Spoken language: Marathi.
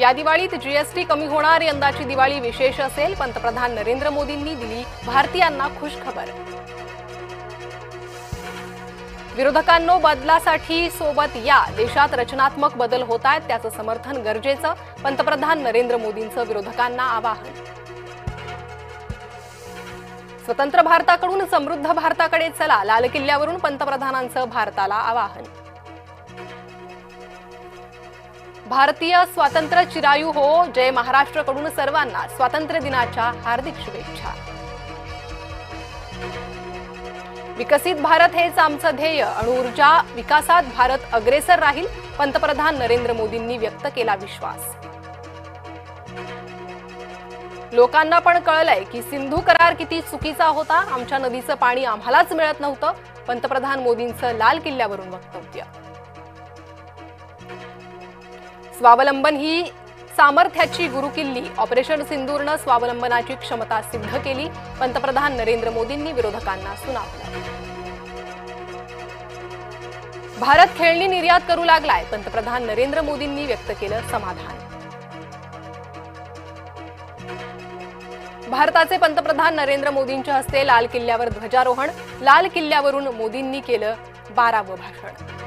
या दिवाळीत जीएसटी कमी होणार, यंदाची दिवाळी विशेष असेल, पंतप्रधान नरेंद्र मोदींनी दिली भारतीयांना खुश खबर। विरोधकांनो, बदलासाठी सोबत या, देशात रचनात्मक बदल होत आहेत, त्याचं समर्थन गरजेचं, पंतप्रधान नरेंद्र मोदींचं विरोधकांना आवाहन। स्वतंत्र भारताकडून समृद्ध भारताकडे चला, लाल किल्ल्यावरून पंतप्रधानांचं भारताला आवाहन। भारतीय स्वातंत्र्य चिरायू हो, जय महाराष्ट्रकडून सर्वांना स्वातंत्र्य दिनाच्या हार्दिक शुभेच्छा। विकसित भारत हेच आमचं ध्येय, अणुऊर्जा विकासात भारत अग्रेसर राहील, पंतप्रधान नरेंद्र मोदींनी व्यक्त केला विश्वास। लोकांना पण कळलंय की सिंधू करार किती चुकीचा होता, आमच्या नदीचं पाणी आम्हालाच मिळत नव्हतं, पंतप्रधान मोदींचं लाल किल्ल्यावरून वक्तव्य। स्वावलंबन ही सामर्थ्याची गुरुकिल्ली, ऑपरेशन सिंदूरनं स्वावलंबनाची क्षमता सिद्ध केली, पंतप्रधान नरेंद्र मोदींनी विरोधकांना सुनावलं। भारत खेळणी निर्यात करू लागलाय, पंतप्रधान नरेंद्र मोदींनी व्यक्त केलं समाधान। भारताचे पंतप्रधान नरेंद्र मोदींच्या हस्ते लाल किल्ल्यावर ध्वजारोहण, लाल किल्ल्यावरून मोदींनी केलं 12वं भाषण।